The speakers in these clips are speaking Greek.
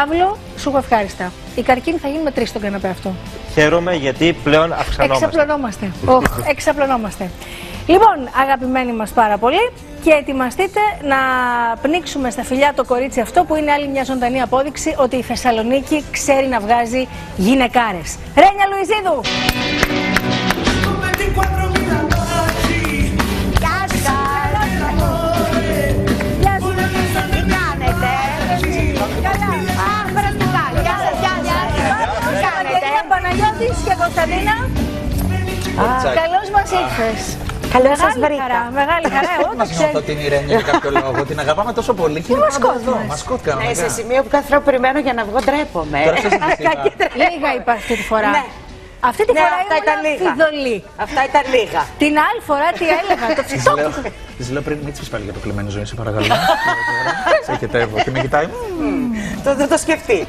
Παύλο, σου έχω ευχάριστα. Η καρκίνη θα γίνει με 3 στον καναπέ αυτό. Χαίρομαι γιατί πλέον αυξανόμαστε. Εξαπλωνόμαστε. Λοιπόν, αγαπημένοι μας πάρα πολύ, και ετοιμαστείτε να πνίξουμε στα φιλιά το κορίτσι αυτό που είναι άλλη μια ζωντανή απόδειξη ότι η Θεσσαλονίκη ξέρει να βγάζει γυναικάρες. Ρένια Λουιζίδου! Παναγιώτης και Κωνσταντίνα, καλώς μας ήρθες. Καλώς σας βρήκα. Μεγάλη χαρά, εγώ το ξέρω. Την Ιρένια για κάποιο λόγο, την αγαπάμε τόσο πολύ και είναι πάντα εδώ. Μασκότ κάναμε. Ναι, σε σημείο που κάθε φορά περιμένω για να βγω ντρέπομαι. Λίγα είπα αυτή τη φορά. Αυτή τη φορά ήμουν αμφιδολή. Αυτά ήταν λίγα. Την άλλη φορά τι έλεγα, το ψητό. Της λέω πριν, μην της πάλι για το κλεμμένη ζωή, σε παρακαλώ. Σε χαιτεύω και με κοιτάει. Δεν το σκεφτεί.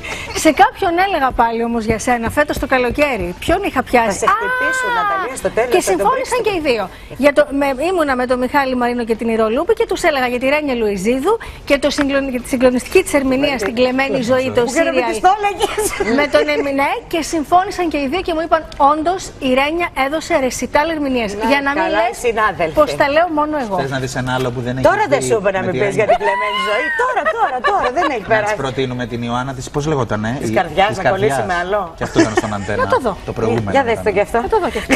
Σε κάποιον έλεγα πάλι όμως για σένα φέτος το καλοκαίρι. Ποιον είχα πιάσει? Θα σε χτυπήσουν, Ναταλία, στο τέλος. Και συμφώνησαν και οι δύο. Ήμουνα με τον Μιχάλη Μαρίνο και την Ηρολούπη και τους έλεγα για τη Ρένια Λουιζίδου και τη συγκλονιστική της ερμηνεία στην κλεμμένη ζωή, το σύριαλ. Με τον Εμινέ, και συμφώνησαν και οι δύο και μου είπαν όντως η Ρένια έδωσε ρεσιτάλ ερμηνείας. Για να μην λες πως τα λέω μόνο εγώ. Θες να δεις ένα άλλο που δεν έχει. Τώρα δεν σου είπα να με πεις για την κλεμμένη ζωή. Τώρα δεν έχει περάσει. Να της προτείνουμε την Ιωάννα της, πώς λέγοτανε? Της καρδιάς, να κολλήσει με άλλο. Και αυτό ήταν στον Αντένα. Να το δω. Το προηγούμενο. Για δες το κι αυτό. Θα το δω κι αυτό.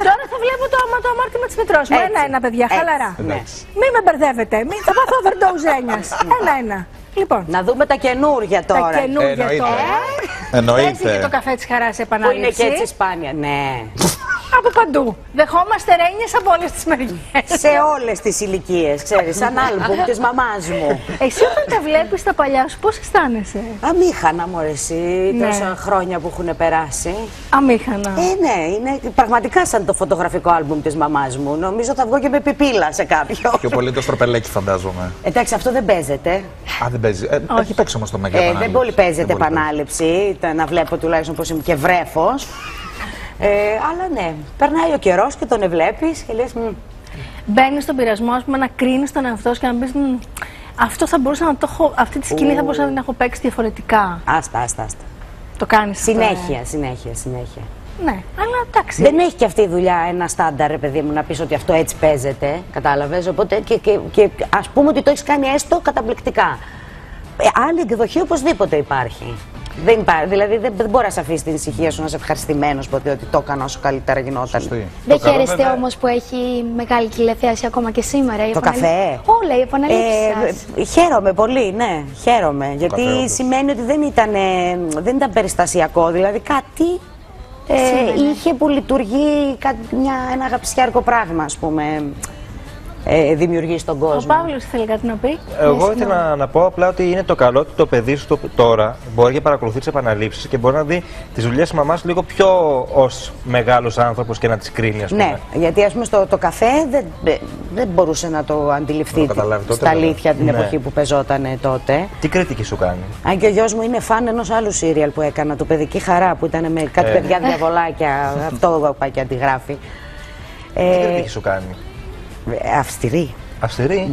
Τώρα θα βλέπω το αμάρτημα της Μητρός μου. Ένα-ένα, παιδιά, χαλαρά. Μην με μπερδεύετε. Θα πάθω overdose Ρένιας. Ένα-ένα. Λοιπόν. Να δούμε τα καινούργια τώρα. Τα καινούργια τώρα. Εννοείται. Παίζει και το καφέ της χαράς επανάληψη. Που είναι και έτσι σπάνια, ναι. Από παντού. Δεχόμαστε Ρένιες από όλες τις μεριές. Σε όλες τις ηλικίες, ξέρεις, σαν άλμπουμ της μαμάς μου. Εσύ όταν τα βλέπεις τα παλιά σου, πώς αισθάνεσαι? Αμήχανα, μωρέ εσύ, τόσα χρόνια που έχουν περάσει. Αμήχανα. Ναι, είναι πραγματικά σαν το φωτογραφικό άλμπουμ της μαμάς μου. Νομίζω θα βγω και με πιπίλα σε κάποιο. Πιο πολύ το στροπελέκι, φαντάζομαι. Εντάξει, αυτό δεν παίζεται. Α, δεν παίζει. Έχει παίξει όμως το Μέγα Επανάληψη. Δεν πολύ παίζεται επανάληψη. Να βλέπω τουλάχιστον πως είμαι και βρέφος. Αλλά ναι, περνάει ο καιρός και τον βλέπεις και λες. Μπαίνεις στον πειρασμό, ας πούμε, να κρίνεις τον εαυτό σου και να πεις αυτό θα μπορούσα να το έχω, αυτή τη σκηνή θα μπορούσα να την έχω παίξει διαφορετικά. Άστα. Το κάνεις Συνέχεια. Ναι, αλλά εντάξει. Δεν έχει και αυτή η δουλειά ένα στάνταρ, ρε παιδί μου, να πεις ότι αυτό έτσι παίζεται. Κατάλαβες. Οπότε και ας πούμε ότι το έχεις κάνει έστω καταπληκτικά. Άλλη εκδοχή οπωσδήποτε υπάρχει. Δεν υπάρχει. Δηλαδή δεν μπορεί να σε αφήσει την ησυχία σου να είσαι ευχαριστημένος ποτέ ότι το έκανα όσο καλύτερα γινόταν. Δεν χαίρεστε όμως που έχει μεγάλη τηλεθέαση ακόμα και σήμερα? Το καφέ. Όλα οι επαναλήψεις σας. Χαίρομαι πολύ, ναι. Χαίρομαι. Γιατί σημαίνει ότι δεν ήταν περιστασιακό. Δηλαδή κάτι είχε που λειτουργεί ένα αγαπησιάρικο πράγμα, ας πούμε. Δημιουργεί στον κόσμο. Ο Παύλος θέλει κάτι να πει. Εγώ ήθελα να πω απλά ότι είναι το καλό ότι το παιδί σου τώρα μπορεί να παρακολουθεί τις επαναλήψεις και μπορεί να δει τις δουλειές της μαμάς λίγο πιο ως μεγάλος άνθρωπος και να τις κρίνει, ας πούμε. Ναι, γιατί ας πούμε το καφέ δεν μπορούσε να το αντιληφθεί στα αλήθεια την εποχή που πεζόταν τότε. Τι κριτική σου κάνει? Αν και ο γιος μου είναι φαν ενός άλλου σύριαλ που έκανα, το Παιδική Χαρά, που ήταν με κάτι παιδιά διαβολάκια. Αυτό πάει και αντιγράφει. Τι κριτική σου κάνει? Αυστηρή. Αυστηρή.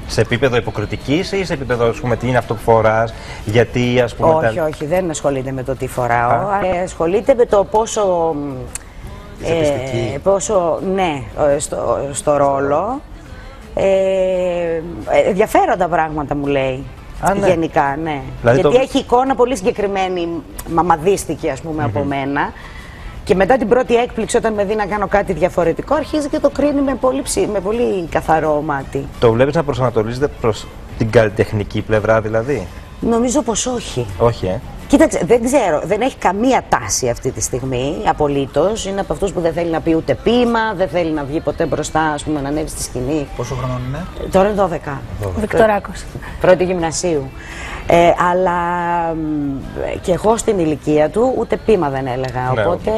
Σε επίπεδο υποκριτικής ή σε επίπεδο, ας πούμε, τι είναι αυτό που φοράς, γιατί, ας πούμε. Όχι, δεν ασχολείται με το τι φοράω. Ασχολείται με το πόσο. Πόσο, ναι, στο ρόλο. Ενδιαφέροντα πράγματα μου λέει. Ναι. Γενικά, ναι. Δηλαδή γιατί έχει εικόνα πολύ συγκεκριμένη, μαμαδίστικη, ας πούμε, από μένα. Και μετά την πρώτη έκπληξη, όταν με δει να κάνω κάτι διαφορετικό, αρχίζει και το κρίνει με πολύ καθαρό μάτι. Το βλέπεις να προσανατολίζεται προς την καλλιτεχνική πλευρά, δηλαδή? Νομίζω πως όχι. Όχι, Κοίταξε, δεν ξέρω, δεν έχει καμία τάση αυτή τη στιγμή, απολύτως. Είναι από αυτούς που δεν θέλει να πει ούτε ποίημα, δεν θέλει να βγει ποτέ μπροστά, ας πούμε, να ανέβει στη σκηνή. Πόσο χρονών είναι? Τώρα είναι 12. Βικτοράκος. Πρώτη γυμνασίου. Αλλά και εγώ στην ηλικία του ούτε ποίημα δεν έλεγα, οπότε.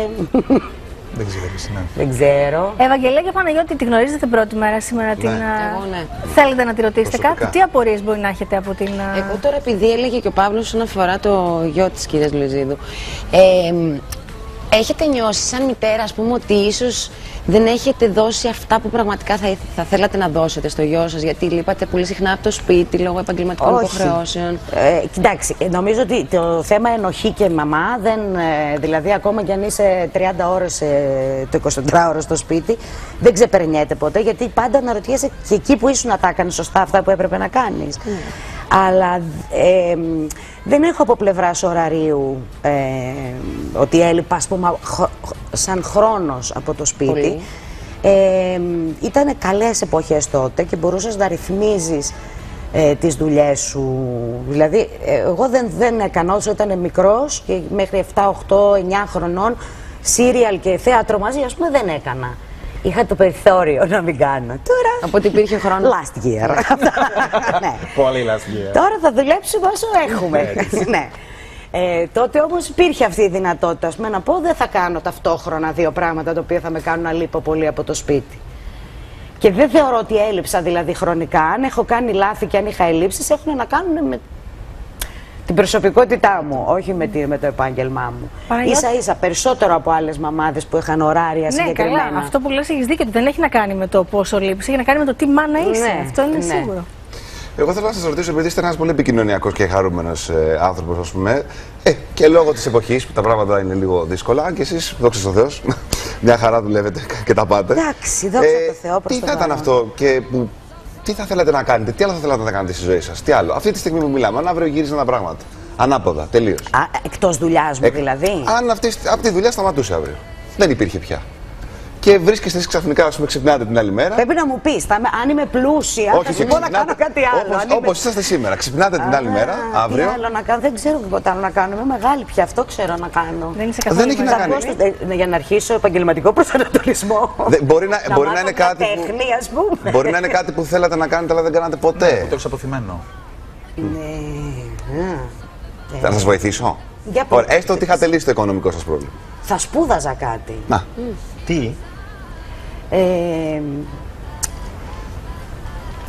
Δεν ξέρεις, ναι. Δεν ξέρω. Ευαγγελία και Παναγιώτη, τη γνωρίζετε πρώτη μέρα σήμερα? Εγώ ναι. Θέλετε να τη ρωτήσετε κάτι? Τι απορίες μπορεί να έχετε από την. Εγώ τώρα, επειδή έλεγε και ο Παύλος όσον αφορά το γιο της κυρίας Λουιζίδου, Έχετε νιώσει σαν μητέρα, ας πούμε, ότι ίσως δεν έχετε δώσει αυτά που πραγματικά θα θέλατε να δώσετε στο γιο σας, γιατί λείπατε πολύ συχνά από το σπίτι λόγω επαγγελματικών υποχρεώσεων? Κοιτάξτε, νομίζω ότι το θέμα ενοχή και μαμά, δηλαδή ακόμα κι αν είσαι 30 ώρες το 24ωρο στο σπίτι, δεν ξεπερνιέται ποτέ, γιατί πάντα αναρωτιέσαι και εκεί που ήσουν να τα κάνεις σωστά αυτά που έπρεπε να κάνεις. Αλλά δεν έχω από πλευράς ωραρίου ότι έλειπα, ας πούμε, σαν χρόνος από το σπίτι. Ήτανε καλές εποχές τότε και μπορούσες να ρυθμίζεις τις δουλειές σου. Δηλαδή, εγώ δεν έκανα όσο ήταν μικρός και μέχρι 7, 8, 9 χρονών σύριαλ και θέατρο μαζί, ας πούμε, δεν έκανα. Είχα το περιθώριο να μην κάνω. Τώρα. Από ότι υπήρχε χρόνο. Last year. Ναι. Πολύ last year. Τώρα θα δουλέψουμε όσο έχουμε. Ναι. Τότε όμως υπήρχε αυτή η δυνατότητα. Ας πούμε, να πω, δεν θα κάνω ταυτόχρονα δύο πράγματα τα οποία θα με κάνουν να λείπω πολύ από το σπίτι. Και δεν θεωρώ ότι έλειψα δηλαδή χρονικά. Αν έχω κάνει λάθη και αν είχα ελλείψεις, έχουν να κάνουν με την προσωπικότητά μου, όχι με το επάγγελμά μου. Ίσα-ίσα περισσότερο από άλλες μαμάδες που είχαν ωράρια συγκεκριμένα. Ναι, καλά. Αυτό που λες έχεις δίκιο, ότι δεν έχει να κάνει με το πόσο λείψει, έχει να κάνει με το τι μάνα είσαι. Ναι, αυτό είναι σίγουρο. Εγώ θέλω να σας ρωτήσω, επειδή είστε ένας πολύ επικοινωνιακός και χαρούμενος άνθρωπος, ας πούμε, και λόγω της εποχής που τα πράγματα είναι λίγο δύσκολα, και εσείς, δόξα τω Θεώ, μια χαρά δουλεύετε και τα πάτε. Εντάξει, δόξα τω Θεώ, προς τι θα ήταν αυτό και τι θα θέλατε να κάνετε, τι άλλο θα θέλατε να κάνετε στη ζωή σας, τι άλλο, αυτή τη στιγμή που μιλάμε, αν αύριο γύριζαν τα πράγματα, ανάποδα, τελείως. Εκτός δουλειάς μου δηλαδή. Αν αυτή η δουλειά σταματούσε αύριο, δεν υπήρχε πια. Και βρίσκεστε εσείς ξαφνικά, ας πούμε, ξυπνάτε την άλλη μέρα. Πρέπει να μου πεις, αν είμαι πλούσια, θα σου πω να κάνω κάτι άλλο. Όπως είσαστε σήμερα, ξυπνάτε την άλλη μέρα, αύριο. Τι άλλο να κάνω, δεν ξέρω τίποτα άλλο να κάνω. Είμαι μεγάλη πια, αυτό ξέρω να κάνω. Δεν είσαι καθόλου. Δεν έχει να κάνει. Για να αρχίσω επαγγελματικό προσανατολισμό. Μπορεί να είναι κάτι τέχνη, ας πούμε. Μπορεί να είναι κάτι που θέλατε να κάνετε, αλλά δεν κάνατε ποτέ. Το έχεις αποθυμένο. Ναι. Θα σας βοηθήσω. Έστω ότι είχατε λύσει το οικονομικό σας πρόβλημα. Θα σπούδαζα κάτι. Να. Τι?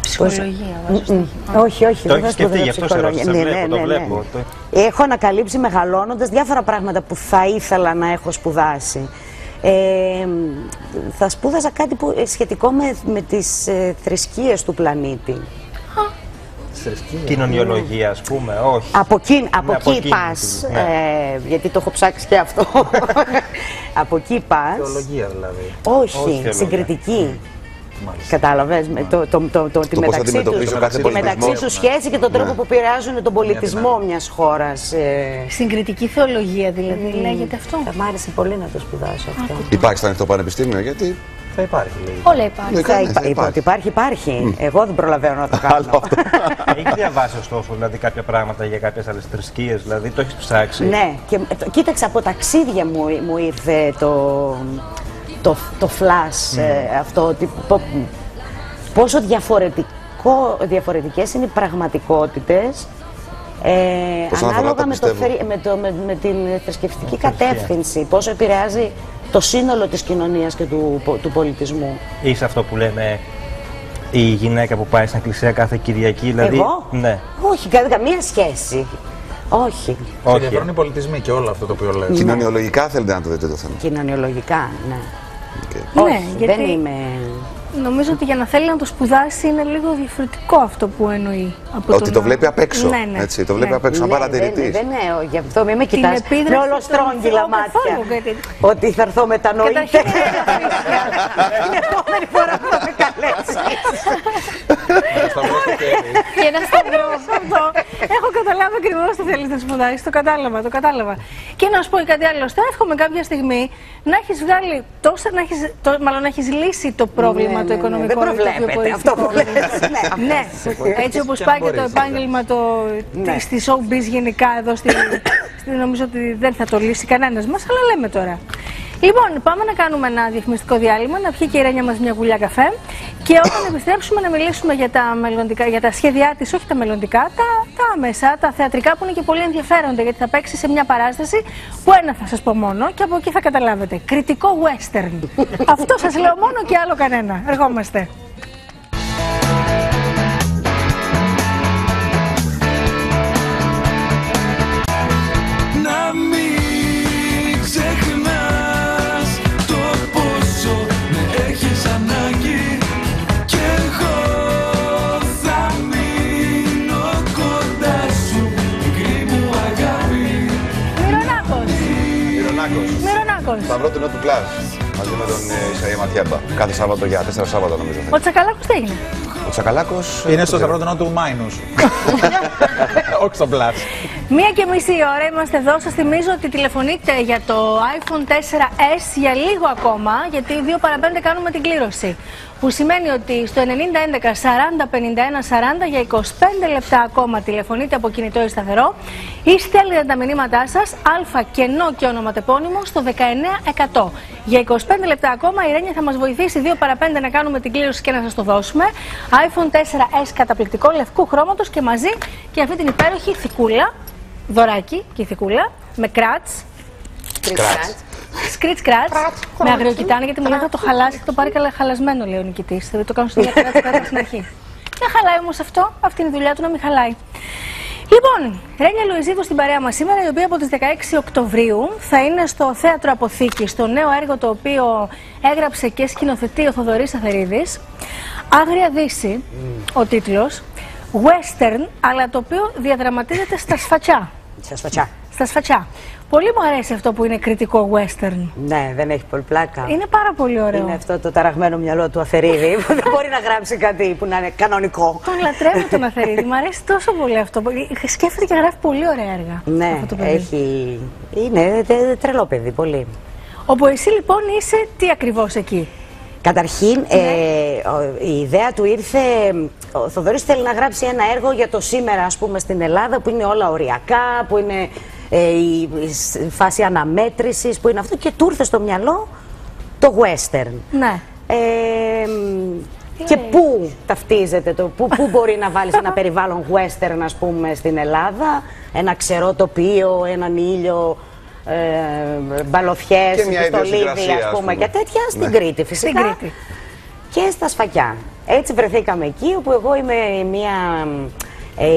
Ψυχολογία, όχι, Το δεν θα έχεις σκεφτεί, γι' σπούδαζα αυτό σε ρώτησα. ψυχολογία. Το βλέπω. Έχω ανακαλύψει μεγαλώνοντας διάφορα πράγματα που θα ήθελα να έχω σπουδάσει. Θα σπούδαζα κάτι σχετικό με τις θρησκείες του πλανήτη. Κοινωνιολογία, ας πούμε, όχι. Από εκεί πας, γιατί το έχω ψάξει και αυτό. Από εκεί πας. Θεολογία δηλαδή. Όχι, συγκριτική. Κατάλαβες, τη μεταξύ τους σχέση και τον τρόπο που επηρεάζουν τον πολιτισμό μιας χώρας. Συγκριτική θεολογία δηλαδή, λέγεται αυτό. Θα μ' άρεσε πολύ να το σπουδάσω αυτό. Υπάρχει στο ανοιχτό πανεπιστήμιο, γιατί. Θα υπάρχει, λέει. Όλα υπάρχουν. Είπα ότι υπάρχει. Εγώ δεν προλαβαίνω να το κάνω. Έχει διαβάσει ωστόσο δηλαδή κάποια πράγματα για κάποιες άλλες θρησκείες, δηλαδή το έχεις ψάξει? Ναι, και κοίταξε, από ταξίδια μου ήρθε το flash αυτό, ότι πόσο διαφορετικές είναι οι πραγματικότητες ανάλογα με την θρησκευτική κατεύθυνση, πόσο επηρεάζει το σύνολο της κοινωνίας και του πολιτισμού. Είσαι αυτό που λένε η γυναίκα που πάει στην εκκλησία κάθε Κυριακή, δηλαδή. Εγώ? Ναι. Όχι, καμία σχέση. Όχι. Σε ενδιαφέρουν οι πολιτισμοί και όλο αυτό το οποίο λες. Κοινωνιολογικά θέλετε να το δείτε το θέμα? Κοινωνιολογικά, ναι. Okay. Όχι, ναι, γιατί δεν είμαι... Νομίζω ότι για να θέλει να το σπουδάσει είναι λίγο διαφορετικό αυτό που εννοεί. Ότι το βλέπει απ' έξω. Ναι. Έτσι, το βλέπει απ' έξω, σαν παρατηρητής. Δεν είναι, γι' αυτό μην με κοιτάς με ολοστρόγγυλα μάτια. Ότι θα έρθω μετανοείται. Την επόμενη φορά που θα με καλέσεις. Και ένα σταυρό αυτό. Έχω καταλάβει ακριβώς τι θέλεις να σπουδάσεις. Το κατάλαβα. Και να σου πω κάτι άλλο. Θα εύχομαι κάποια στιγμή να έχεις βγάλει τόσα, μάλλον να έχεις λύσει το πρόβλημα το οικονομικό. Δεν προβλέπετε αυτό που λες. Ναι, έτσι όπως πάει και το επάγγελμα στη showbiz γενικά εδώ, νομίζω ότι δεν θα το λύσει κανένας μας, αλλά λέμε τώρα. Λοιπόν, πάμε να κάνουμε ένα διαφημιστικό διάλειμμα, να πιει και η Ρένια μας μια γουλιά καφέ και όταν επιστρέψουμε να μιλήσουμε για τα σχέδιά της, όχι τα μελλοντικά, τα άμεσα, τα θεατρικά που είναι και πολύ ενδιαφέροντα, γιατί θα παίξει σε μια παράσταση που ένα θα σας πω μόνο και από εκεί θα καταλάβετε. Κριτικό western. Αυτό σας λέω μόνο και άλλο κανένα. Ερχόμαστε. Να μην ξεχνάς Μυρονάκος. Σταυρό του Νότου Κλάς. Μαζί με τον Ισαΐα Ματιάμπα. Κάθε Σάββατο για 4 Σάββατα νομίζω. Ο Τσακαλάκος τι έγινε? Ο Τσακαλάκος είναι στο Σταυρό του Νότου Μάινους. Όχι στο Plus. 1:30 η ώρα είμαστε εδώ. Σας θυμίζω ότι τηλεφωνείτε για το iPhone 4S για λίγο ακόμα, γιατί 2 παρα 5 κάνουμε την κλήρωση. Που σημαίνει ότι στο 9011 40 51 40 για 25 λεπτά ακόμα τηλεφωνείτε από κινητό ή σταθερό ή στέλνετε τα μηνύματά σας α κενό και ονοματεπώνυμο στο 19100. Για 25 λεπτά ακόμα η Ρένια θα μας βοηθήσει 2 παρα 5 να κάνουμε την κλήρωση και να σας το δώσουμε. iPhone 4S καταπληκτικό λευκού χρώματος και μαζί και αυτή την υπέροχη θικούλα, δωράκι και θικούλα με κράτς. Σκριτ κράτς με αγριοκοιτάνα, γιατί μου λέει θα το χαλάσει και το πάρει καλά χαλασμένο, λέει ο νικητής. Θα το κάνω στην κράτς στην αρχή. Δεν χαλάει όμως αυτό, αυτή είναι η δουλειά του να μην χαλάει. Λοιπόν, Ρένια Λουιζίδου στην παρέα μας σήμερα, η οποία από τις 16 Οκτωβρίου θα είναι στο Θέατρο Αποθήκη, στο νέο έργο το οποίο έγραψε και σκηνοθετεί ο Θοδωρής Αθερίδης. Άγρια Δύση, ο τίτλος, western, αλλά το οποίο διαδραματίζεται στα Σφατσιά. Στα Σφατσιά. Πολύ μου αρέσει αυτό που είναι κριτικό western. Ναι, δεν έχει πολύ πλάκα. Είναι πάρα πολύ ωραίο. Είναι αυτό το ταραγμένο μυαλό του Αθερίδη που δεν μπορεί να γράψει κάτι που να είναι κανονικό. Τον λατρεύω τον Αθερίδη. Μου αρέσει τόσο πολύ αυτό. Σκέφτεται και γράφει πολύ ωραία έργα. Ναι, αυτό το παιδί. έχει. Είναι τρελό παιδί, πολύ. Όπου εσύ λοιπόν είσαι τι ακριβώς εκεί? Καταρχήν, η ιδέα του ήρθε. Ο Θοδωρής θέλει να γράψει ένα έργο για το σήμερα, ας πούμε, στην Ελλάδα, που είναι όλα οριακά, που είναι η φάση αναμέτρησης, που είναι αυτό, και του ήρθε στο μυαλό το western. Ναι. Και πού ταυτίζεται, πού μπορεί να βάλεις ένα περιβάλλον western, ας πούμε, στην Ελλάδα, ένα ξερό τοπίο, έναν ήλιο, μπαλωθιές, πιστολίδι, ας πούμε, και τέτοια, στην Κρήτη φυσικά. Στην Κρήτη. Και στα Σφακιά. Έτσι βρεθήκαμε εκεί, όπου εγώ είμαι μια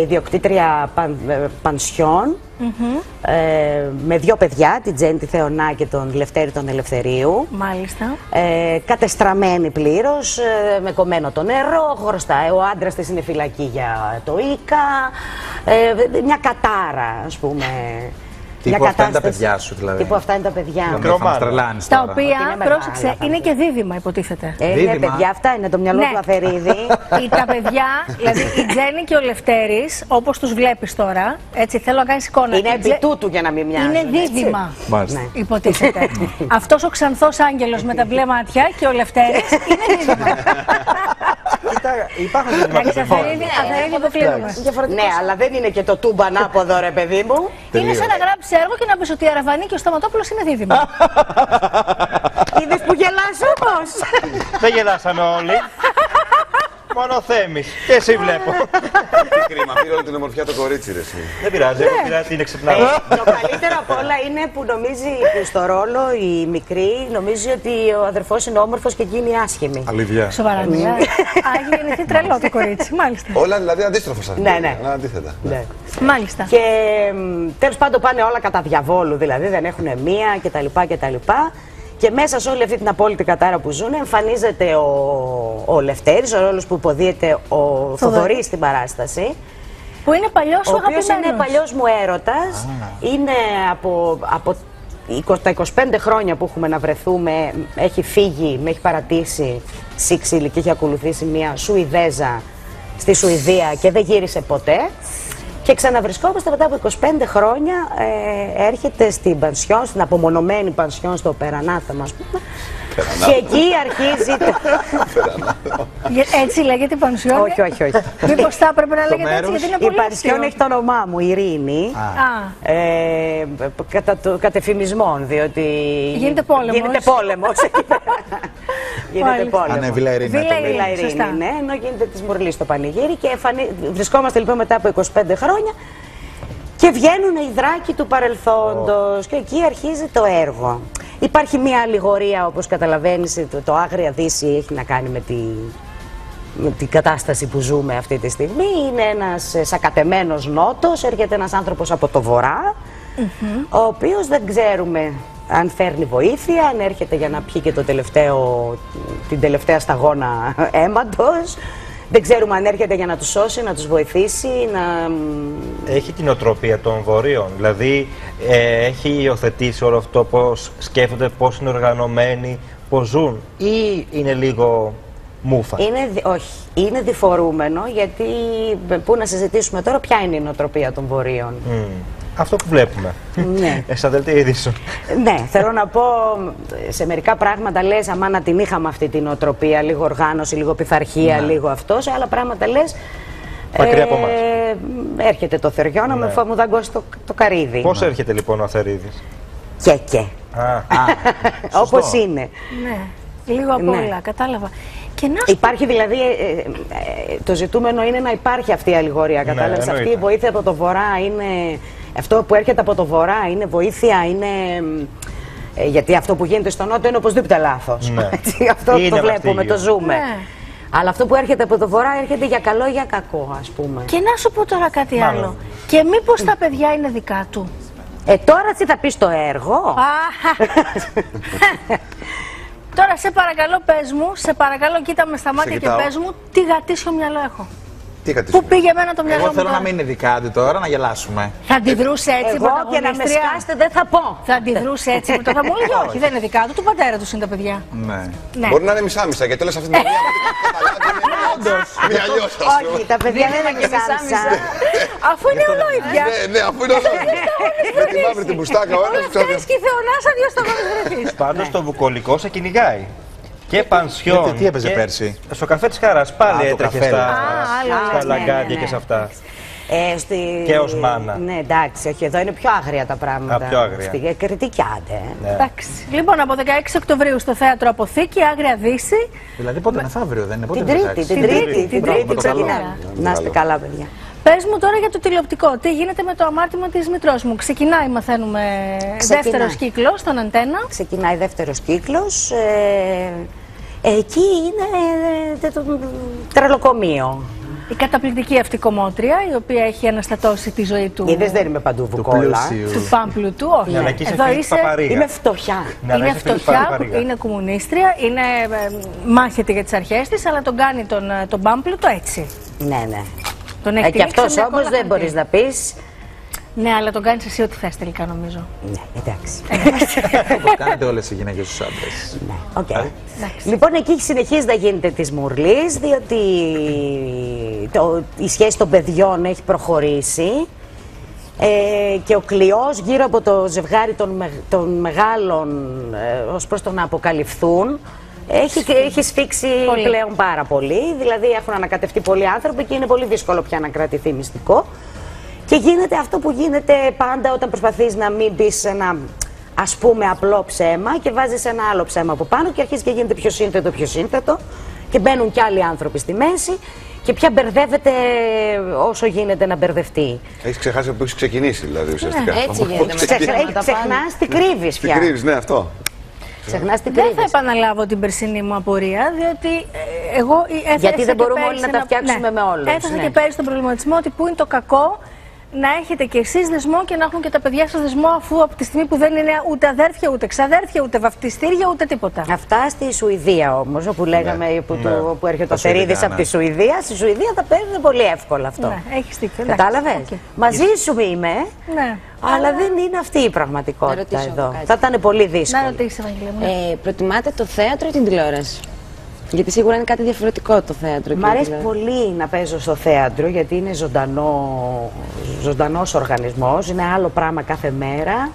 ιδιοκτήτρια πανσιόν, με 2 παιδιά, την Τζέννη τη Θεωνά και τον Λευτέρη τον Ελευθερίου. Μάλιστα. Κατεστραμμένη πλήρως, με κομμένο το νερό, χρωστάει. Ο άντρας της είναι φυλακή για το ΙΚΑ. Μια κατάρα, ας πούμε. Τύπου αυτά είναι τα παιδιά σου, δηλαδή. Τύπου αυτά είναι τα παιδιά μου. Τα οποία, πρόσεξε, είναι και δίδυμα, υποτίθεται. Ναι, παιδιά, αυτά είναι το μυαλό του Αθερίδη. Τα παιδιά, δηλαδή η Τζέννη και ο Λευτέρης, όπως τους βλέπεις τώρα, έτσι θέλω να κάνεις εικόνα. Είναι επί τούτου για να μην μοιάζουν. Είναι δίδυμα, ναι, υποτίθεται. Αυτός ο ξανθός άγγελος με τα μπλε μάτια και ο Λευτέρης είναι δίδυμα. Υπάρχουν δίδυμα. Αφαιρένει υποκλίνουμε. Ναι, αλλά δεν είναι και το τούμπα ανάποδο, ρε παιδί μου. Είναι σαν να γράψει έργο και να πεις ότι η Αραβανή και ο Σταματόπουλος είναι δίδυμα. Είδες που γελάς όμως? Δεν γελάσαμε όλοι. Μόνο Θέμης. Και εσύ βλέπω. Τι κρίμα, πήρε όλη την ομορφιά το κορίτσι, ρε εσύ. Δεν πειράζει, εγώ πειράζει, είναι ξυπνάω. Το καλύτερο απ' όλα είναι που νομίζει που στο ρόλο η μικρή νομίζει ότι ο αδερφός είναι όμορφος και εκείνη άσχημη. Αλήθεια. Σοβαρά μιλά. Έχει γεννηθεί τρελό το κορίτσι, μάλιστα. Όλα δηλαδή αντίστροφα σας. Ναι. Αντίθετα. Μάλιστα. Και τέλος πάντων πάνε όλα κατά διαβόλου, δηλαδή δεν έχουν μία κτλ. Και μέσα σε όλη αυτή την απόλυτη κατάρα που ζουν εμφανίζεται ο Λευτέρης, ο ρόλος που υποδίεται ο Θοδωρής στην παράσταση. Που είναι παλιός σου αγαπημένος. Ο οποίος είναι παλιός μου έρωτας. Είναι από τα 25 χρόνια που έχουμε να βρεθούμε, έχει φύγει, με έχει παρατήσει σύξυλη και έχει ακολουθήσει μια Σουηδέζα στη Σουηδία και δεν γύρισε ποτέ. Και ξαναβρισκόμαστε μετά από 25 χρόνια, έρχεται στην πανσιόν, στην απομονωμένη πανσιόν στο Περανάθαμα, ας πούμε. Και εκεί αρχίζει το... Έτσι λέγεται η πανσιόν? Όχι. Μήπως θα έπρεπε να λέγεται έτσι, γιατί είναι πολύ Η πανσιόν έχει το όνομά μου, Ειρήνη. Κατ' εφημισμών, διότι... Γίνεται πόλεμος. Γίνεται πόλεμος εκεί πέρα. Γίνεται πόλεμος. Ναι, Βίλα Ειρήνη. Ναι, ενώ γίνεται της Μουρλής το πανηγύρι. Και βρισκόμαστε λοιπόν μετά από 25 χρόνια και βγαίνουν οι δράκοι του παρελθόντος και εκεί αρχίζει το έργο. Υπάρχει μια αλληγορία, όπως καταλαβαίνεις, το Άγρια Δύση έχει να κάνει με την κατάσταση που ζούμε αυτή τη στιγμή. Είναι ένας σακατεμένος νότος, έρχεται ένας άνθρωπος από το βορρά, ο οποίος δεν ξέρουμε αν φέρνει βοήθεια, αν έρχεται για να πιει και την τελευταία σταγόνα αίματος. Δεν ξέρουμε αν έρχεται για να τους σώσει, να τους βοηθήσει, να... Έχει την οτροπία των Βορείων, δηλαδή έχει υιοθετήσει όλο αυτό, πώς σκέφτονται, πώς είναι οργανωμένοι, πώς ζουν, ή είναι λίγο μούφα? Όχι, είναι διφορούμενο, γιατί πού να συζητήσουμε τώρα ποια είναι η νοοτροπία των Βορείων. Αυτό που βλέπουμε. Ναι. Στα δελτία ειδήσεων. Ναι, θέλω να πω, σε μερικά πράγματα λες, αμά να την είχαμε αυτή την νοοτροπία, λίγο οργάνωση, λίγο πειθαρχία, λίγο αυτό, σε άλλα πράγματα λες, μακριά από εμάς. Έρχεται το θεριό να μου δαγκώσει το καρύδι. Πώς έρχεται λοιπόν ο Αθερίδης? Και. Όπως είναι. Ναι, λίγο απ' όλα, κατάλαβα. Και υπάρχει δηλαδή, το ζητούμενο είναι να υπάρχει αυτή η αλληγορία, κατάλαβες, αυτή η βοήθεια από το βορρά είναι, αυτό που έρχεται από το βορρά είναι βοήθεια, είναι, γιατί αυτό που γίνεται στο νότο είναι οπωσδήποτε λάθος, αυτό το βλέπουμε, το ζούμε. Αλλά αυτό που έρχεται από το βορρά έρχεται για καλό ή για κακό, ας πούμε. Και να σου πω τώρα κάτι άλλο. Και μήπως τα παιδιά είναι δικά του? Τώρα τι θα πεις το έργο? Τώρα σε παρακαλώ πες μου, σε παρακαλώ κοίτα με στα μάτια και πες μου τι γατήσιο μυαλό έχω. Πού πήγε εμένα το μυαλό μου? Εγώ θέλω να μην είναι δικά του τώρα, να γελάσουμε. Θα αντιδρούσε έτσι η πρωταγωνίστρια? Και να με σκάσετε δεν θα πω. Θα αντιδρούσε έτσι με το θα μου έλεγε όχι, δεν είναι δικά του πατέρα του είναι τα παιδιά. Ναι. Μπορεί να είναι μισά-μισά, γιατί όλες αυτές τις όχι, τα παιδιά δεν είναι μισά-μισά. Αφού είναι ολόιδια. Ναι, αφού είναι ολόιδια. Με τη μαύρη την μπουστάκα ο ένας. Φτιάχνεις και θεονάς αδειός στο βρεθείς. Πάντως το βουκολικό σε κυνηγάει. Και πανσιόν. Τι έπαιζε πέρσι? Στο καφέ της Χαράς πάλι έτρεχε στα λαγκάδια και σε αυτά. Και ως μάνα. Ναι, εντάξει, όχι, εδώ είναι πιο άγρια τα πράγματα. Πιο άγρια. Στη Κρητική, άντε. Εντάξει. Λοιπόν, από 16 Οκτωβρίου στο Θέατρο Αποθήκη, Άγρια Δύση. Δηλαδή πότε, μεθαύριο δεν είναι? Την Τρίτη ξεκινάμε. Να είστε καλά, παιδιά. Πες μου τώρα για το τηλεοπτικό. Τι γίνεται με το αμάρτημα της μητρός μου? Ξεκινάει, μαθαίνουμε, δεύτερος κύκλος στον Αντένα. Ξεκινάει δεύτερος κύκλος. Εκεί είναι το τρελοκομείο. Η καταπληκτική αυτή κομμότρια, η οποία έχει αναστατώσει τη ζωή του. Είδες, δεν είμαι παντού βουκόλα. Του πάμπλου του, όχι. Εδώ είσαι. Είμαι φτωχιά. Είναι φτωχιά, είναι κομμουνίστρια, μάχεται για τις αρχές της, αλλά τον κάνει τον πάμπλου του έτσι. Ναι. Τον και αυτός όμως δεν μπορείς να πεις. Ναι, αλλά τον κάνεις εσύ ό,τι θες τελικά, νομίζω. Ναι, εντάξει. Όπως κάνετε όλες οι γυναίκες τους άντρες. Ναι, λοιπόν, εκεί συνεχίζει να γίνεται της μουρλής, διότι η σχέση των παιδιών έχει προχωρήσει και ο κλειός γύρω από το ζευγάρι των μεγάλων ως προς το να αποκαλυφθούν έχει σφίξει πλέον πάρα πολύ. Δηλαδή έχουν ανακατευτεί πολλοί άνθρωποι και είναι πολύ δύσκολο πια να κρατηθεί μυστικό. Και γίνεται αυτό που γίνεται πάντα όταν προσπαθείς να μην πεις ένα, ας πούμε, απλό ψέμα και βάζεις ένα άλλο ψέμα από πάνω και αρχίζει και γίνεται πιο σύνθετο και μπαίνουν κι άλλοι άνθρωποι στη μέση και πια μπερδεύεται όσο γίνεται να μπερδευτεί. Έχεις ξεχάσει από που έχεις ξεκινήσει, δηλαδή, ουσιαστικά. Έτσι γίνεται. Ξεχνάς τι κρύβεις πια. Τι κρύβεις, ναι, αυτό. Δεν θα επαναλάβω την περσινή μου απορία, διότι εγώ έθεσα. Γιατί δεν μπορούμε όλοι να τα φτιάξουμε με όλους. Έθεσα και πέρυσι τον προβληματισμό ότι πού είναι το κακό να έχετε κι εσείς δεσμό και να έχουν και τα παιδιά σας δεσμό, αφού από τη στιγμή που δεν είναι ούτε αδέρφια, ούτε ξαδέρφια, ούτε βαφτιστήρια, ούτε τίποτα. Αυτά στη Σουηδία όμως, όπου λέγαμε που έρχεται ο Θερίδης από τη Σουηδία. Στη Σουηδία θα παίρνουν πολύ εύκολα αυτό. Ναι, έχεις δίκιο. Κατάλαβες. Μαζί σου είμαι, αλλά δεν είναι αυτή η πραγματικότητα εδώ. Θα ήταν πολύ δύσκολο. Να ρωτήσεις, Ευαγγελία. Προτιμάτε το θέατρο ή την τηλεόραση? Γιατί σίγουρα είναι κάτι διαφορετικό το θέατρο. Μ' αρέσει πολύ να παίζω στο θέατρο, γιατί είναι ζωντανός οργανισμός, είναι άλλο πράγμα κάθε μέρα.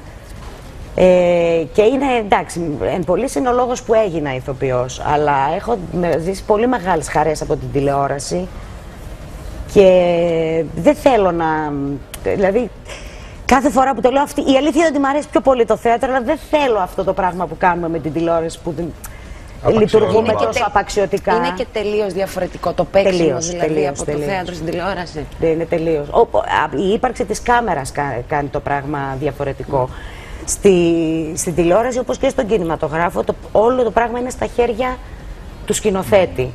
Και είναι, εντάξει, εν πολλής είναι ο λόγος που έγινα ηθοποιός, αλλά έχω ζήσει πολύ μεγάλες χαρές από την τηλεόραση και δεν θέλω να... Δηλαδή, κάθε φορά που το λέω, η αλήθεια είναι ότι μου αρέσει πιο πολύ το θέατρο, αλλά δεν θέλω αυτό το πράγμα που κάνουμε με την τηλεόραση που λειτουργούμε τόσο απαξιωτικά. Είναι και τελείως διαφορετικό το παίξιμο δηλαδή από το θέατρο στην τηλεόραση. Είναι τελείως. Η ύπαρξη της κάμερας κάνει το πράγμα διαφορετικό. Στην τηλεόραση, όπως και στον κινηματογράφο, όλο το πράγμα είναι στα χέρια του σκηνοθέτη.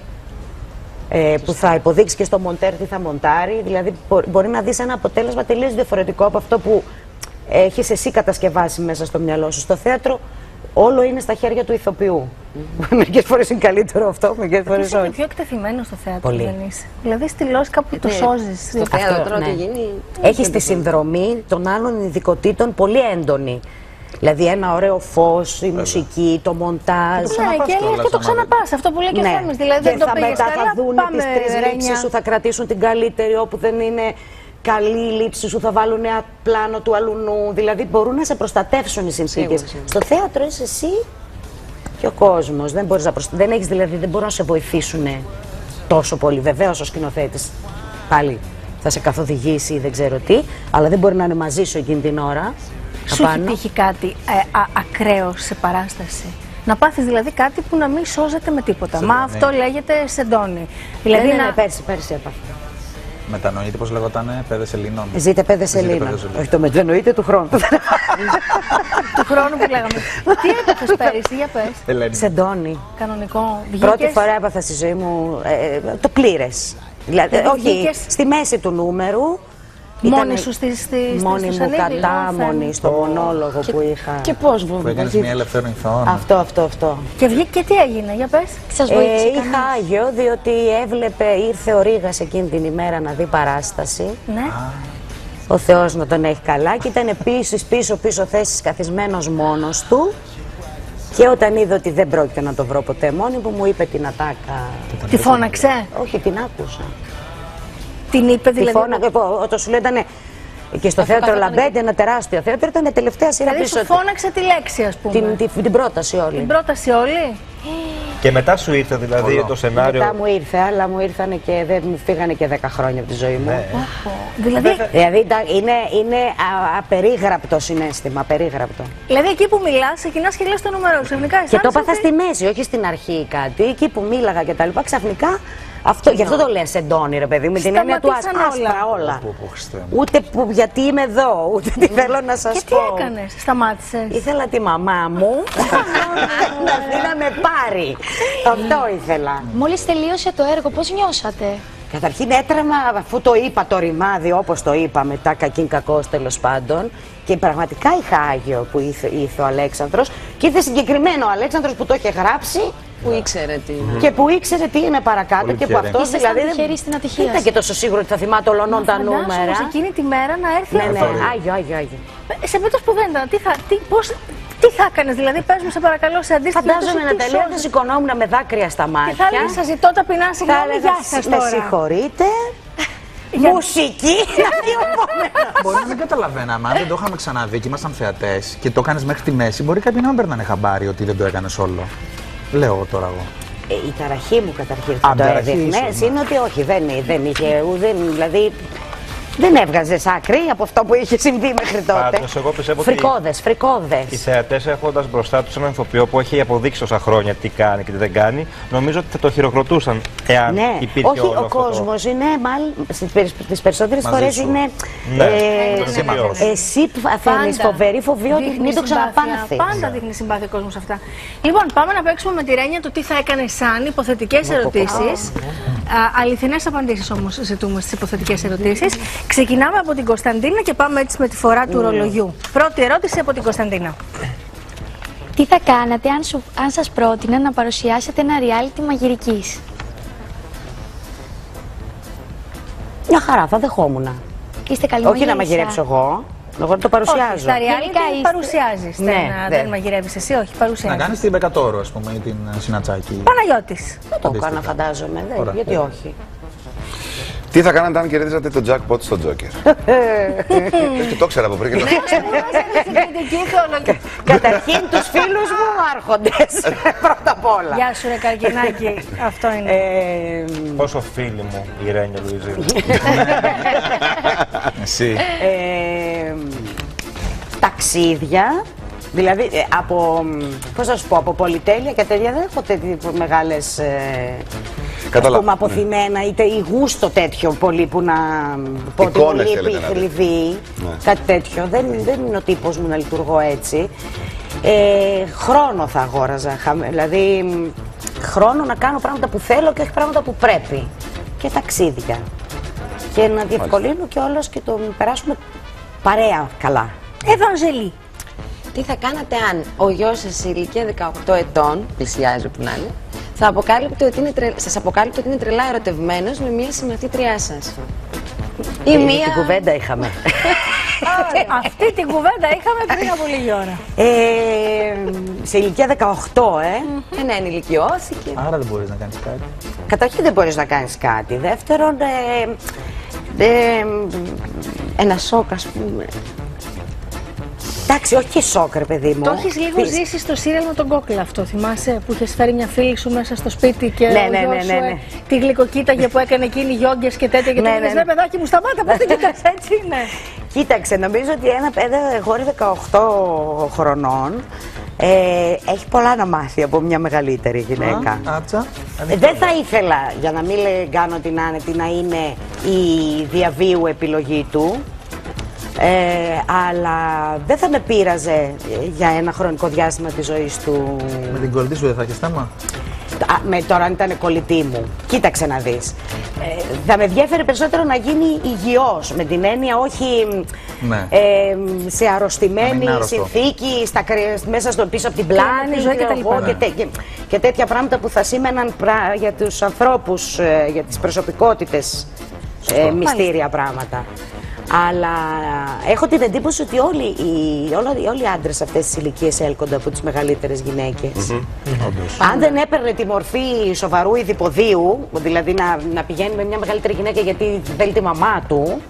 Που θα υποδείξει και στο μοντέρ τι θα μοντάρει. Δηλαδή μπορεί να δεις ένα αποτέλεσμα τελείως διαφορετικό από αυτό που έχεις εσύ κατασκευάσει μέσα στο μυαλό σου. Στο θέατρο όλο είναι στα χέρια του ηθοποιού. Μερικές φορές είναι καλύτερο αυτό, μερικές φορές Είσαι όχι. και πιο εκτεθειμένο στο θέατρο, Πολύ. δεν είσαι? Δηλαδή στυλώσει κάπου το σώζεις. Στο θέατρο ναι. ό,τι γίνει. Έχει τη συνδρομή των άλλων ειδικοτήτων πολύ έντονη. Δηλαδή ένα ωραίο φως, η μουσική, το μοντάζ. Ναι, και το ξαναπάς, αυτό που λέει και Θέμης. Δηλαδή δεν και το πήγες μετά καλά, θα δουν πάμε τις 3 Ρένια. λήψεις σου, θα κρατήσουν την καλύτερη, όπου δεν είναι καλή η λήψη σου, θα βάλουν ένα πλάνο του αλουνού. Δηλαδή μπορούν να σε προστατεύσουν οι συνθήκες. Στο θέατρο είσαι εσύ και ο κόσμος. Δεν μπορείς να δεν έχεις, δηλαδή, δεν μπορούν να σε βοηθήσουν τόσο πολύ. Βεβαίως ο σκηνοθέτης πάλι θα σε καθοδηγήσει ή δεν ξέρω τι, αλλά δεν μπορεί να είναι μαζί σου εκείνη την ώρα. Σου έχει τύχει κάτι ακραίο σε παράσταση? Να πάθεις δηλαδή κάτι που να μην σώζεται με τίποτα. Μα αυτό λέγεται σεντόνι. Δηλαδή Ναι, πέρσι έπαθα. Μετανοείτε πώς λεγότανε, πέδες Ελλήνων. Ζείτε πέδες Ελλήνων. Όχι, το μετανοείτε του χρόνου. του χρόνου που λέγαμε. Τι έπαθες πέρυσι, για πες. Σεντόνι. Κανονικό. Πρώτη φορά έπαθα στη ζωή μου το πλήρες. Δηλαδή, όχι, στη μέση του νούμερου. Μόνη σου στις μόνη μου κατάμονη στο μονόλογο που είχα. Και πώς Που έκανες μια ελευθέρω ηθών. Αυτό. Και βγήκε και τι έγινε, για πες. Σας βοήθησε Είχα κανείς? άγιο, διότι ήρθε ο Ρήγας εκείνη την ημέρα να δει παράσταση. Ναι. Ο Θεός να τον έχει καλά, και ήταν πίσω θέσεις καθισμένος μόνος του. Και όταν είδε ότι δεν πρόκειται να το βρω ποτέ μόνη μου είπε την ατάκα. Τη φώναξε? Όχι, την άκουσα. Την είπε δηλαδή? Τη φώναξε, όταν σου λένε και στο θέατρο Λαμπέντε, ένα τεράστιο θέατρο, ήταν τελευταία σειρά Δηλαδή πίσω. σου φώναξε τη λέξη, ας πούμε. Την πρόταση όλη. Την πρόταση όλη. Και μετά σου ήρθε δηλαδή το σενάριο. Μετά μου ήρθε, αλλά μου ήρθανε και δεν μου φύγανε και 10 χρόνια από τη ζωή μου. Δηλαδή είναι απερίγραπτο συναίσθημα, απερίγραπτο. εκεί που μιλάς, ξεκινάς και λες το νούμερο σου. Και το έπαθα στη μέση, όχι στην αρχή κάτι. Εκεί που μίλαγα και τα λοιπά, ξαφνικά. Γι' αυτό το λες εντόνι, ρε παιδί, με την έννοια του άσπρα όλα. Ούτε που γιατί είμαι εδώ, ούτε τι θέλω να σας πω. Και τι έκανες, σταμάτησες? Ήθελα τη μαμά μου να με πάρει. Αυτό ήθελα. Μόλις τελείωσε το έργο, πώς νιώσατε? Καταρχήν έτρεμα, αφού το είπα το ρημάδι όπως το είπα μετά, κακήν κακός τέλος πάντων, και πραγματικά είχα άγιο που ήρθε ο Αλέξανδρος, και ήρθε συγκεκριμένο ο Αλέξανδρος που το είχε γράψει. Που ήξερε τι. Και που ήξερε τι είναι παρακάτω. Πολύ και που αυτό Είστε δηλαδή. σαν τυχεροί στην ατυχία Δεν ήταν σας. και τόσο σίγουρο ότι θα θυμάται ολονών τα νούμερα. Φαντάσου όμως εκείνη τη μέρα να έρθει Ναι, αυτό. Άγιο. Σε περίπτωση που δεν ήταν, τι θα έκανες, δηλαδή, πες μου σε παρακαλώ σε αντίστοιχη Φαντάζομαι να τελείωνε, σηκωνόμουν με δάκρυα στα Και μάτια. θα έλεγα, σας ζητώ ταπεινά συγγνώμη, γεια σας Με τώρα. συγχωρείτε. Μουσική, να δει ο επόμενος. Μπορεί να μην καταλαβαίναμε, αν δεν το είχαμε ξαναδεί και ήμασταν θεατές και το έκανες μέχρι τη μέση, μπορεί κάποιοι να μην παίρνανε χαμπάρι ότι δεν το έκανες όλο. Λέω τώρα εγώ. Η ταραχή μου καταρχήν Α, που το ταραχή έδειχνε ήσουν, είναι ότι όχι, δεν είχε, δηλαδή δεν έβγαζε άκρη από αυτό που είχε συμβεί μέχρι τότε. Πάντως, εγώ πιστεύω ότι Φρικόδες. οι θεατές, έχοντας μπροστά τους έναν ηθοποιό που έχει αποδείξει τόσα χρόνια τι κάνει και τι δεν κάνει, νομίζω ότι θα το χειροκροτούσαν εάν Ναι, υπήρχε όχι, όλο ο αυτό το- κόσμος είναι, μάλλον τις περισσότερες Μαζί φορές σου. είναι. Ναι, Εσύ αφήνεις φοβερή φοβία ότι μην το ξαναπάθεις. Πάντα δείχνει συμπάθεια ο κόσμος αυτά. Λοιπόν, πάμε να παίξουμε με τη Ρένια το τι θα έκανε σαν υποθετικές ερωτήσεις. Αληθινές απαντήσεις όμως ζητούμε στις υποθετικές ερωτήσεις. Ξεκινάμε από την Κωνσταντίνα και πάμε έτσι με τη φορά του ρολογιού. Πρώτη ερώτηση από την Κωνσταντίνα. Τι θα κάνατε αν σας πρότεινα να παρουσιάσετε ένα reality μαγειρικής? Μια χαρά, θα δεχόμουν. Είστε καλή Όχι να μαγείρισα. μαγειρέψω εγώ το παρουσιάζω. Όχι, στα Γενικά reality είστε. παρουσιάζεις. Ναι, Δεν μαγειρεύεις εσύ, όχι, Να παρουσιάζεις. κάνεις την Μπεκατόρο, ας πούμε, ή την Συνατσάκη. Παναγιώτης. Θα το έκανα, φαντάζομαι. Ωραία. Γιατί όχι. Τι θα κάνατε αν κερδίζατε το jackpot στο Joker? Και το ήξερα από πριν. και το- Καταρχήν τους φίλους μου άρχοντες, πρώτα απ' όλα. Γεια σου ρε Καρκινάκη, αυτό είναι. Πόσο φίλη μου η Ρένια Λουιζίδου. Εσύ. Ταξίδια, δηλαδή πώς να σου πω, από πολυτέλεια και τέτοια δεν έχω τέτοιες μεγάλες Κατάλαβα. πούμε αποθυμένα, είτε η γούστο τέτοιο πολύ που να πω ότι μου Εικόνες λείπει θέλετε η να δείτε. χλυβή, Ναι. κάτι τέτοιο. Δεν είναι ο τύπος μου να λειτουργώ έτσι. Χρόνο θα αγόραζα, δηλαδή χρόνο να κάνω πράγματα που θέλω και όχι πράγματα που πρέπει. Και ταξίδια. Και να διευκολύνω και όλος και το περάσουμε παρέα καλά. Ευαγγελή. Τι θα κάνατε αν ο γιος σας σε ηλικία 18 ετών, πλησιάζει που να είναι, σας αποκάλυπτε ότι είναι τρελά ερωτευμένος με μία συμμαθήτριά σας? Ή μία... Την κουβέντα είχαμε. Αυτή την κουβέντα είχαμε πριν από λίγη ώρα. Σε ηλικία 18, Ναι, ενηλικιώθηκε. Άρα δεν μπορείς να κάνεις κάτι. Καταρχήν δεν μπορείς να κάνεις κάτι. Δεύτερον, Ένα σοκ, ας πούμε. εντάξει, όχι και σοκ, ρε παιδί μου. Το έχεις λίγο ζήσει στο σύριαλ με τον Κόκλα αυτό, θυμάσαι, που είχες φέρει μια φίλη σου μέσα στο σπίτι και Ναι, ο γιος σου τη γλυκοκοίταγε που έκανε εκείνη γιόγκες και τέτοια και του είπες, ναι παιδάκι μου σταμάτα, πώς την κοίτας έτσι είναι. Κοίταξε, νομίζω ότι ένα γόρι 18 χρονών έχει πολλά να μάθει από μια μεγαλύτερη γυναίκα. Άτσα. Δεν θα ήθελα, για να μην κάνω την άνετη, να είναι η διαβίου επιλογή του. Αλλά δεν θα με πείραζε για ένα χρονικό διάστημα της ζωής του. Με την κολλητή σου δεν θα έχεις θέμα? Τώρα αν ήταν κολλητή μου, κοίταξε να δεις. Θα με ενδιαφέρει περισσότερο να γίνει υγιός, με την έννοια όχι σε αρρωστημένη συνθήκη, μέσα πίσω από την πλάτη και τέτοια πράγματα που θα σήμαιναν για τους ανθρώπους, για τις προσωπικότητες, μυστήρια πράγματα. Αλλά έχω την εντύπωση ότι όλοι οι άντρες αυτές τις ηλικίες έλκονται από τις μεγαλύτερες γυναίκες. Αν δεν έπαιρνε τη μορφή σοβαρού ειδιποδίου, δηλαδή να πηγαίνει με μια μεγαλύτερη γυναίκα γιατί θέλει τη μαμά του,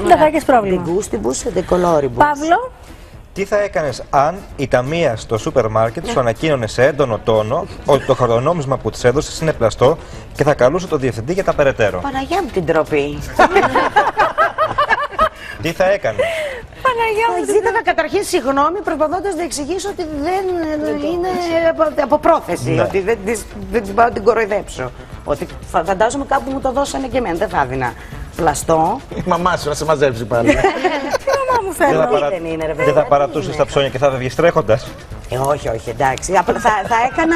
δεν θα έχεις πρόβλημα. Την γούστιμπους, δεν κολόρυμπους. Παύλο. Τι θα έκανες αν η ταμεία στο σούπερ μάρκετ σου ανακοίνωνε σε έντονο τόνο ότι το χρονόμισμα που της έδωσες είναι πλαστό και θα καλούσε το διευθυντή για τα περαιτέρω? Παναγιά μου την τροπή. Τι θα έκανες? Θα ζήταγα καταρχήν συγγνώμη προσπαθώντας να εξηγήσω ότι δεν είναι από πρόθεση, ότι δεν την πάω να την κοροϊδέψω. Ότι φαντάζομαι κάπου μου το δώσανε και εμένα, δεν θα έδινα πλαστό. Η μαμά σου να σε μαζέψει πάλι. Τι μαμά μου θέλω. Δεν θα παρατούσες τα ψώνια και θα βγεις τρέχοντας? Όχι, εντάξει. Θα έκανα,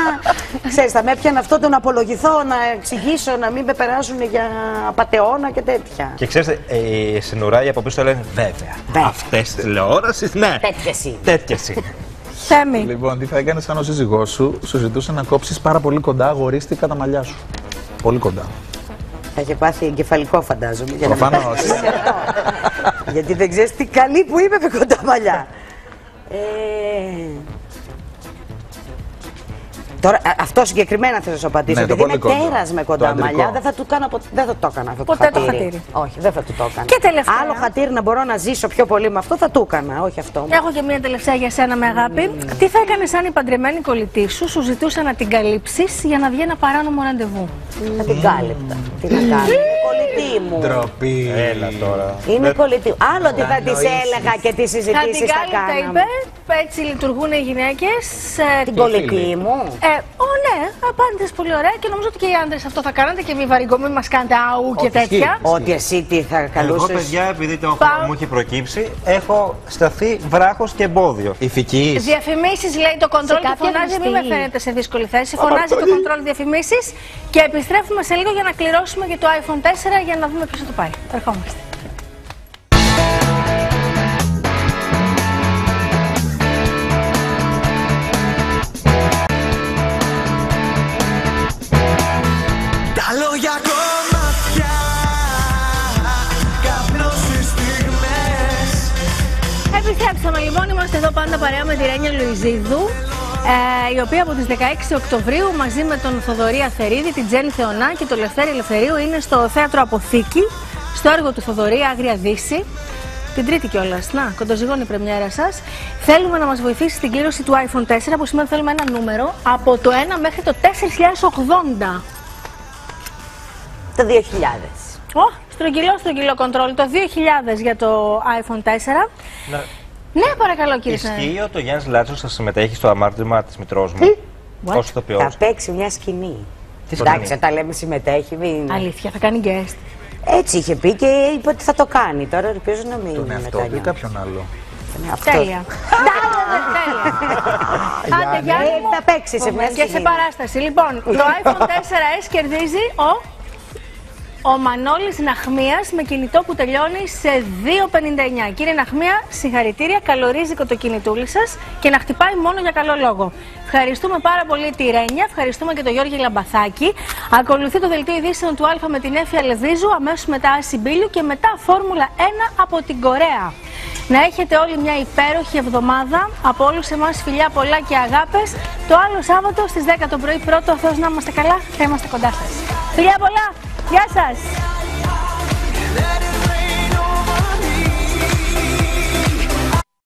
ξέρεις, θα με έπιανε αυτό το να απολογηθώ, να εξηγήσω, να μην με περάσουν για απατεώνα και τέτοια. Και ξέρεις, οι συνουράγοι από πίσω λένε βέβαια. Αυτές τηλεόρασεις, ναι. Τέτοιες είναι. Θέμη. Λοιπόν, τι θα έκανες αν ο σύζυγός σου ζητούσε να κόψεις πάρα πολύ κοντά αγορίστικα τα μαλλιά σου? Πολύ κοντά. Θα είχε πάθει εγκεφαλικό, φαντάζομαι. Προφανώς. Γιατί δεν ξέρεις τι καλή που είμαι με κοντά μαλλιά. Τώρα, αυτό συγκεκριμένα θέλω να σου απαντήσω. Ναι, επειδή είμαι τέρας με κοντά μαλλιά, δεν θα το έκανα αυτό ποτέ το χατήρι. Όχι, δεν θα το έκανα. Και τελευταία. Άλλο χατήρι να μπορώ να ζήσω πιο πολύ με αυτό, θα το έκανα. Όχι αυτό. Έχω και μία τελευταία για σένα με αγάπη. Τι θα έκανες αν η παντρεμένη κολλητή σου ζητούσε να την καλύψεις για να βγει ένα παράνομο ραντεβού? Θα την κάλυπτα. Τι να κάνω. Είναι κολλητή μου. Ντροπή. Έλα τώρα. Είναι κολλητή μου. Άλλο τι θα της έλεγα και τι συζητήσεις θα κάναμε. Έτσι λειτουργούν οι γυναίκες. Την κολλητή μου. Ναι, απάντησες πολύ ωραία και νομίζω ότι και οι άντρες αυτό θα κάνατε και μη βαριγκομή μας κάνετε αού και τέτοια. Ότι εσύ τι θα καλούσες. Εγώ, παιδιά, επειδή το μου έχει προκύψει, έχω σταθεί βράχος και εμπόδιο. Ηφικής. Διαφημίσεις λέει το κοντρόλ και φωνάζει, μην με φαίνεται σε δύσκολη θέση. Φωνάζει το κοντρόλ διαφημίσεις και επιστρέφουμε σε λίγο για να κληρώσουμε και το iPhone 4 για να δούμε ποιος θα το πάρει. Ερχόμαστε. Επιστρέψαμε λοιπόν, είμαστε εδώ πάντα παρέα με τη Ρένια Λουιζίδου, η οποία από τις 16 Οκτωβρίου μαζί με τον Θοδωρή Αθερίδη, την Τζέννη Θεωνά και τον Λευτέρη Ελευθερίου είναι στο Θέατρο Αποθήκη, στο έργο του Θοδωρή Άγρια Δύση, την Τρίτη κιόλας. Να, κοντοζυγώνει η πρεμιέρα σας. Θέλουμε να μας βοηθήσει στην κλήρωση του iPhone 4, που σημαίνει θέλουμε ένα νούμερο από το 1 μέχρι το 4080. Το 2000. Στρογγυλό κοντρόλ, το 2000 για το iPhone 4. Ναι, παρακαλώ κύριε Σνέ. Ισχύει ότι ο Γιάννης Λάτσος θα συμμετέχει στο αμάρτημα της μητρός μου. Ως ηθοποιός. Θα παίξει μια σκηνή. Εντάξει, τα λέμε συμμετέχει. Αλήθεια, θα κάνει guest. Έτσι είχε πει και είπε ότι θα το κάνει. Τώρα ελπίζω να μην τον εαυτό του ή κάποιον άλλο. Τέλεια. Άντε Γιάννη μου, θα παίξει σε μια σκηνή. Και σε παράσταση. Λοιπόν, το iPhone 4S κερδίζει ο ο Μανώλης Ναχμίας με κινητό που τελειώνει σε 2,59. Κύριε Ναχμία, συγχαρητήρια, καλορίζικο το κινητούλι σας και να χτυπάει μόνο για καλό λόγο. Ευχαριστούμε πάρα πολύ τη Ρένια, ευχαριστούμε και τον Γιώργη Λαμπαθάκη. Ακολουθεί το δελτίο ειδήσεων του Α με την Έφη Αλεβίζου, αμέσως μετά Άση Μπίλου και μετά Φόρμουλα 1 από την Κορέα. Να έχετε όλοι μια υπέροχη εβδομάδα. Από όλους εμάς φιλιά πολλά και αγάπες. Το άλλο Σάββατο στις 10 το πρωί πρώτο, ο Θεός να είμαστε καλά, θα είμαστε κοντά σας. Φιλιά πολλά, γεια σας!